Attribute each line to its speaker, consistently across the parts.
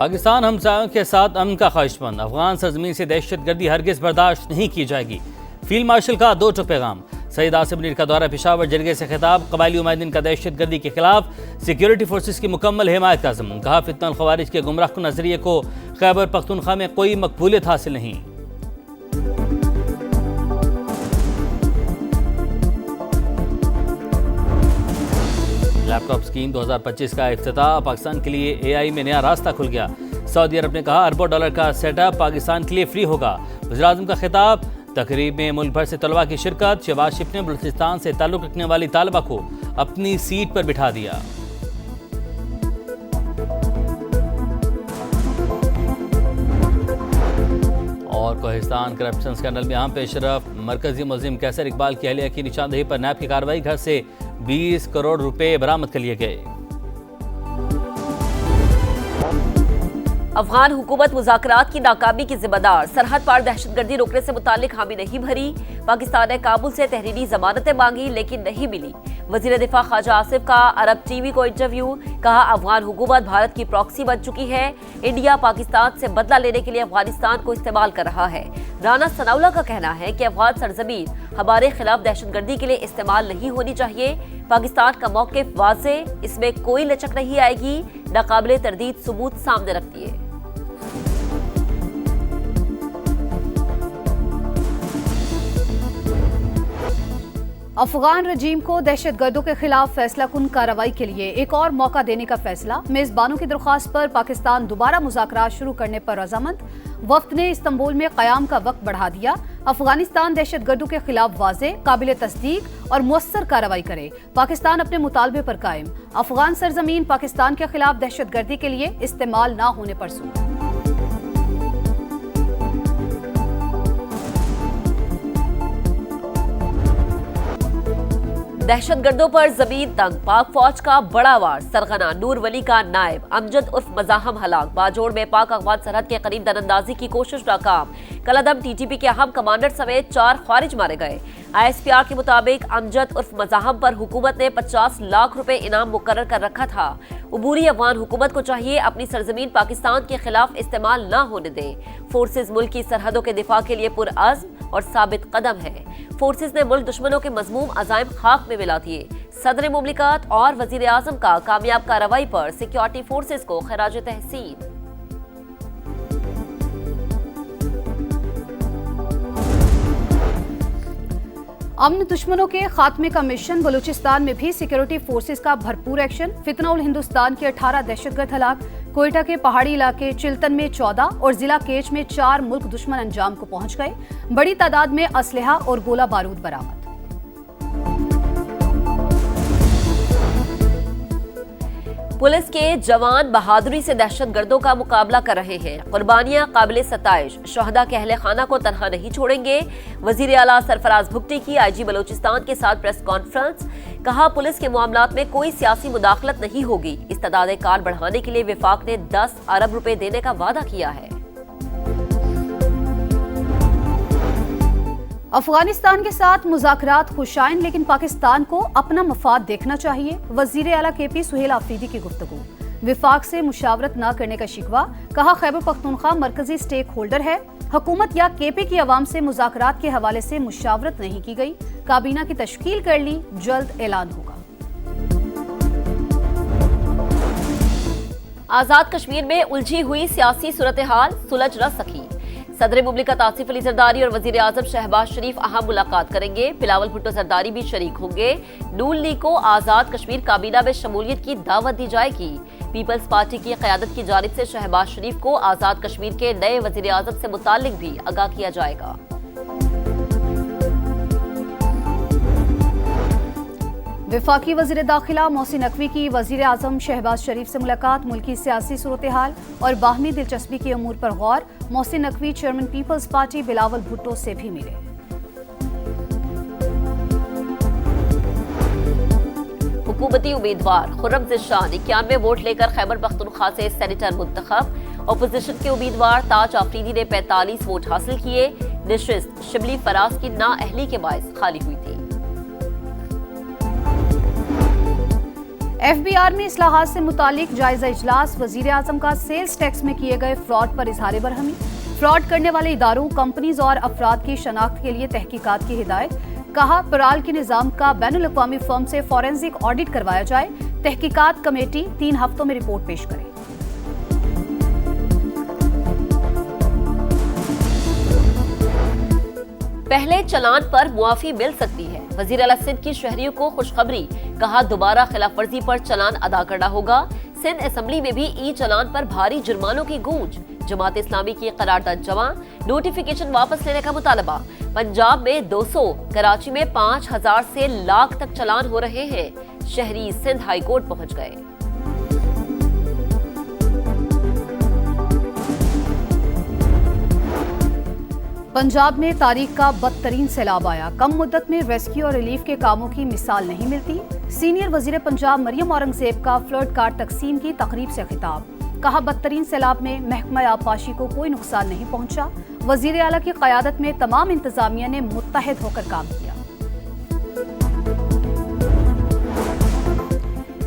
Speaker 1: पाकिस्तान हमसायों के साथ अमन का ख्वाहिशमंद, अफगान सरजमीन से दहशतगर्दी हरगिज बर्दाश्त नहीं की जाएगी। फील्ड मार्शल का 2 पैगाम। सईद आसिफ मीर का दौरा पेशावर जरगे से खिताब। कबायली उमैदीन का दहशतगर्दी के खिलाफ सिक्योरिटी फोर्सेस की मुकम्मल हिमायत का अज़्म। कहा फितनल खवारिज के गुमराह नजरिए को खैबर पख्तूनख्वा में कोई मकबूलियत हासिल नहीं। लैपटॉप स्कीम 2025 का इफ्तिताह। पाकिस्तान के लिए AI में नया रास्ता खुल गया। सऊदी अरब ने कहा अरबों डॉलर का सेटअप पाकिस्तान के लिए फ्री होगा। वज़ीर-ए-आज़म का खिताब। तकरीब में मुल्क भर से तलबा की शिरकत। शहबाज शरीफ ने बलूचिस्तान से ताल्लुक़ रखने वाली तालिबा को अपनी सीट पर बिठा दिया। और कोहिस्तान करप्शन स्कैंडल में अहम पेशरफ। मरकजी मुलजिम कैसर इकबाल की अहलिया की निशानदेही पर नैब की कार्रवाई। घर से 20 करोड़ रुपए बरामद कर लिए गए।
Speaker 2: अफगान हुकूमत मुज़ाकरात की नाकामी की जिम्मेदार। सरहद पार दहशतगर्दी रोकने से मुतालिक हामी नहीं भरी। पाकिस्तान ने काबुल से तहरीरी जमानतें मांगी लेकिन नहीं मिली। वज़ीर दिफा ख्वाजा आसिफ का अरब टीवी को इंटरव्यू। कहा अफगान हुकूमत भारत की प्रॉक्सी बन चुकी है। इंडिया पाकिस्तान से बदला लेने के लिए अफगानिस्तान को इस्तेमाल कर रहा है। राना सनाउल्लाह का कहना है कि अफगान सरजमीन हमारे खिलाफ दहशतगर्दी के लिए इस्तेमाल नहीं होनी चाहिए। पाकिस्तान का मौक़िफ़ वाज़ेह, इसमें कोई लचक नहीं आएगी। नाकाबिले तरदीद सबूत सामने रखती है।
Speaker 3: अफगान रजीम को दहशतगर्दों के खिलाफ फैसला कुन कार्रवाई के लिए एक और मौका देने का फैसला। मेजबानों की दरख्वास्त पर पाकिस्तान दोबारा मुज़ाकरात शुरू करने पर रजामंद। वफ्द ने इस्तांबुल में क़याम का वक्त बढ़ा दिया। अफगानिस्तान दहशतगर्दों के खिलाफ वाज़ेह, काबिल तस्दीक और मुअस्सर कार्रवाई करे। पाकिस्तान अपने मुतालबे पर कायम। अफगान सरजमीन पाकिस्तान के खिलाफ दहशतगर्दी के लिए इस्तेमाल न होने पर सूद।
Speaker 2: दहशतगर्दों पर जमीन तंग। पाक फौज का बड़ा वार। सरगना नूर वली का नायब अमजद उर्फ मजाहम हलाक। बाजोड़ में पाक अफगान सरहद के करीब दरअंदाजी की कोशिश नाकाम। कलअदम TTP के अहम कमांडर समेत 4 ख्वारिज मारे गए। ISPR के मुताबिक अमजद उर्फ मजाहम पर हुकूमत ने 50 लाख रुपए इनाम मुकर्रर कर रखा था। उबूरी अफगान हुकूमत को चाहिए अपनी सरजमीन पाकिस्तान के खिलाफ इस्तेमाल न होने दे। फोर्सेज मुल्क की सरहदों के दिफा के लिए पुरअज़्म और साबित कदम है। फोर्सेज ने मुल्क दुश्मनों के मजमूम अज़ाइम खाक में मिला दिए। सदर मुमलिकत और वज़ीर आज़म का कामयाब कार्रवाई पर सिक्योरिटी फोर्सेज को खराज तहसीन।
Speaker 3: अमन दुश्मनों के खात्मे का मिशन। बलूचिस्तान में भी सिक्योरिटी फोर्सेस का भरपूर एक्शन। फितना उल हिंदुस्तान के 18 दहशतगर्द हलाक। कोयटा के पहाड़ी इलाके चिल्तन में 14 और जिला केच में 4 मुल्क दुश्मन अंजाम को पहुंच गए। बड़ी तादाद में असलहा और गोला बारूद बरामद।
Speaker 2: पुलिस के जवान बहादुरी से दहशतगर्दों का मुकाबला कर रहे हैं। कुर्बानियां काबिले सताइश। शहदा के अहले खाना को तनहा नहीं छोड़ेंगे। वजीर आला सरफराज भुट्टी की IG बलोचिस्तान के साथ प्रेस कॉन्फ्रेंस। कहा पुलिस के मामलात में कोई सियासी मुदाखलत नहीं होगी। इस्तेदाद कार बढ़ाने के लिए विफाक ने 10 अरब रुपए देने का वादा किया है।
Speaker 3: अफगानिस्तान के साथ मुज़ाकरात खुशाइन, लेकिन पाकिस्तान को अपना मफाद देखना चाहिए। वज़ीर आला KP सुहेल आफरीदी की गुफ्तगू। विफाक से मुशावरत न करने का शिकवा। कहा खैबर पख्तूनख्वा मरकजी स्टेक होल्डर है। हुकूमत या KP की अवाम से मुज़ाकरात के हवाले से मुशावरत नहीं की गई। काबीना की तश्कील कर ली, जल्द ऐलान होगा।
Speaker 2: आजाद कश्मीर में उलझी हुई सियासी सूरत हाल सुलझ न सकी। सदर मुमलिकत आसिफ अली जरदारी और वजीर आजम शहबाज शरीफ अहम मुलाकात करेंगे। बिलावल भुट्टो जरदारी भी शरीक होंगे। नून लीग को आजाद कश्मीर काबीना में शमूलियत की दावत दी जाएगी। पीपल्स पार्टी की क़यादत की जानिब से शहबाज शरीफ को आजाद कश्मीर के नए वजीर आजम से मुताल्लिक भी आगाह किया जाएगा।
Speaker 3: वफाकी वज़ीर दाखिला मोहसिन नकवी की वज़ीर आज़म शहबाज शरीफ से मुलाकात। मुल्की सियासी सूरत हाल और बाहमी दिलचस्पी के अमूर पर गौर। Mohsin Naqvi chairman peoples party Bilawal Bhutto से भी मिले।
Speaker 2: हुकूमती उम्मीदवार खुर्रम ज़िशान 91 वोट लेकर खैबर पख्तूनख्वा से सेनेटर मुंतखब। अपोजिशन के उम्मीदवार ताज आफरीदी ने 45 वोट हासिल किए। नशिस्त शिबली फराज की नाअहली के बायस खाली हुई थी।
Speaker 3: FBR में इस्लाहात से मुतालिक जायजा इजलास, वजीर आजम का सेल्स टैक्स में किए गए फ्रॉड पर इजहार बरहमी। फ्रॉड करने वाले इदारों, कंपनीज और अफराद की शनाख्त के लिए तहकीकात की हिदायत। कहा, पराल के निजाम का बैनुल अक़वामी फर्म से फॉरेंसिक ऑडिट करवाया जाए। तहकीकात कमेटी 3 हफ्तों में रिपोर्ट पेश करे।
Speaker 2: पहले चलान पर मुआफी मिल सकती है, वजीर आला सिंध की शहरियों को खुशखबरी। कहा, दोबारा खिलाफ वर्जी पर चलान अदा करना होगा। सिंध असेंबली में भी ई चलान पर भारी जुर्मानों की गूंज। जमात इस्लामी की करारदाद जमा, नोटिफिकेशन वापस लेने का मुतालबा। पंजाब में 200, कराची में 5000 से लाख तक चलान हो रहे हैं। शहरी सिंध हाई कोर्ट पहुंच गए।
Speaker 3: पंजाब में तारीख का बदतरीन सैलाब आया। कम मुद्दत में रेस्क्यू और रिलीफ के कामों की मिसाल नहीं मिलती। सीनियर वजीर पंजाब मरियम औरंगजेब का फ्लड कार्ड तकसीम की तकरीब से खिताब। कहा, बदतरीन सैलाब में महकमा आबपाशी को कोई नुकसान नहीं पहुंचा। वजीर आला की क़यादत में तमाम इंतजामिया ने मुत्तहिद होकर काम किया।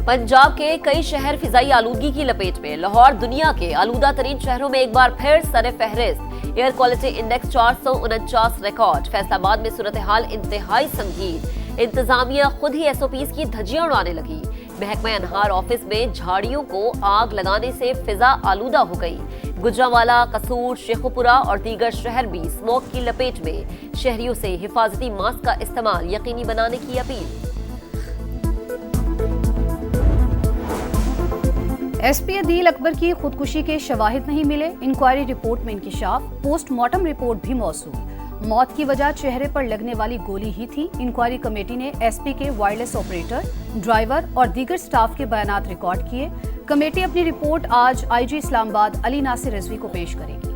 Speaker 2: पंजाब के कई शहर फिजाई आलूदगी की लपेट में। लाहौर दुनिया के आलूदा तरीन शहरों में एक बार फिर सरे फहरिस्त। Air quality index 449 record. Faisalabad में सूरत हाल इंतहाई संगीन। इंतजामिया खुद ही SOPs की धज्जियां उड़ाने लगी। महकमा अनहार ऑफिस में झाड़ियों को आग लगाने से फिजा आलूदा हो गई। गुजरांवाला, कसूर, शेखुपुरा और दीगर शहर भी स्मोक की लपेट में। शहरियों से हिफाजती मास्क का इस्तेमाल यकीनी बनाने की अपील।
Speaker 3: SP अदील अकबर की खुदकुशी के शवाहिद नहीं मिले। इंक्वायरी रिपोर्ट में इंकिशाफ। पोस्टमार्टम रिपोर्ट भी मौसूल। मौत की वजह चेहरे पर लगने वाली गोली ही थी। इंक्वायरी कमेटी ने SP के वायरलेस ऑपरेटर, ड्राइवर और दीगर स्टाफ के बयानात रिकॉर्ड किए। कमेटी अपनी रिपोर्ट आज IG इस्लामाबाद अली नासिर रिजवी को पेश करेगी।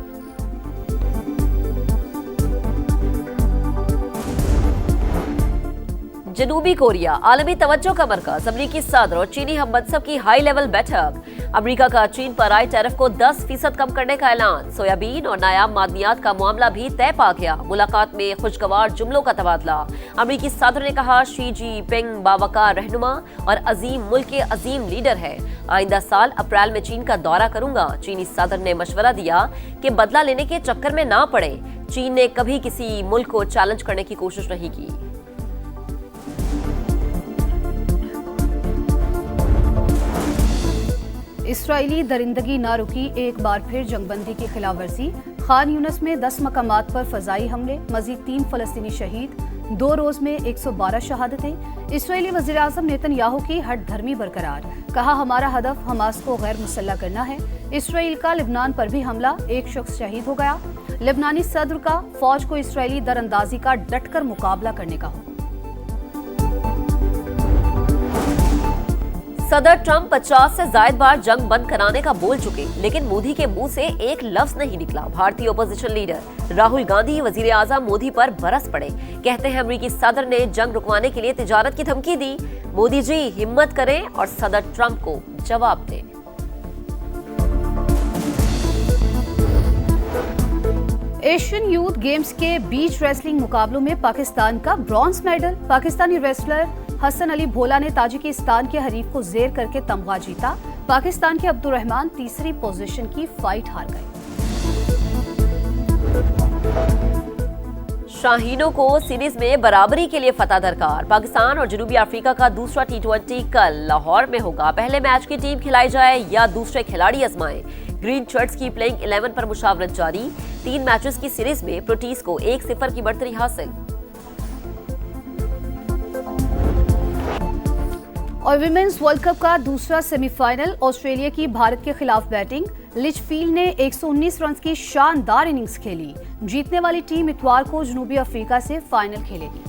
Speaker 2: जनूबी कोरिया आलमी तवज्जो का मरकज। अमरीकी सदर और चीनी हम मनसब की हाई लेवल बैठक। अमरीका का चीन पर आए टैरिफ को 10% कम करने का ऐलान। सोयाबीन और नायाब मादनियात का मामला भी तय पा गया। मुलाकात में खुशगवार जुमलों का तबादला। अमरीकी सदर ने कहा, शी जिनपिंग बावकार रहनुमा और अजीम मुल्क के अजीम लीडर है। आइंदा साल अप्रैल में चीन का दौरा करूंगा। चीनी सदर ने मशवरा दिया कि बदला लेने के चक्कर में ना पड़े। चीन ने कभी किसी मुल्क को चैलेंज करने की कोशिश नहीं की।
Speaker 3: इसराइली दरिंदगी ना रुकी, एक बार फिर जंगबंदी की खिलाफ वर्जी। खान यूनस में 10 मकामात पर फजाई हमले, मजीद 3 फलस्तीनी शहीद। 2 रोज में 112 शहादतें। इसराइली वजीर आजम नेतन्याहू की हट धर्मी बरकरार। कहा, हमारा हदफ हमास को गैर मुसल्लह करना है। इसराइल का लिबनान पर भी हमला, 1 शख्स शहीद हो गया। लिबनानी सदर का फौज को इसराइली दरअंदाजी का डटकर मुकाबला करने का हुक्म।
Speaker 2: सदर ट्रंप 50 से ज्यादा बार जंग बंद कराने का बोल चुके, लेकिन मोदी के मुंह से एक लफ्ज नहीं निकला। भारतीय ओपोजिशन लीडर राहुल गांधी वजीर आजम मोदी पर बरस पड़े। कहते हैं, अमरीकी सदर ने जंग रुकवाने के लिए तिजारत की धमकी दी। मोदी जी हिम्मत करें और सदर ट्रंप को जवाब दें।
Speaker 3: एशियन यूथ गेम्स के बीच रेसलिंग मुकाबलों में पाकिस्तान का bronze medal. Pakistani wrestler Hasan Ali Bhola ने ताजिकिस्तान के हरीफ को जेर करके तमगा जीता। पाकिस्तान के अब्दुल रहमान तीसरी पोजीशन की फाइट हार गए।
Speaker 2: शाहीनों को सीरीज में बराबरी के लिए फतह दरकार। पाकिस्तान और जनूबी अफ्रीका का दूसरा T20 कल लाहौर में होगा। पहले मैच की टीम खिलाई जाए या दूसरे खिलाड़ी आजमाएं। ग्रीन शर्ट्स की प्लेइंग 11 पर मुशावरत जारी। 3 मैचेस की सीरीज में प्रोटीज को 1-0 की बढ़तरी हासिल।
Speaker 3: और विमेंस वर्ल्ड कप का दूसरा सेमीफाइनल, ऑस्ट्रेलिया की भारत के खिलाफ बैटिंग। लिचफील्ड ने 119 रन की शानदार इनिंग्स खेली। जीतने वाली टीम इतवार को जनूबी अफ्रीका से फाइनल खेलेगी।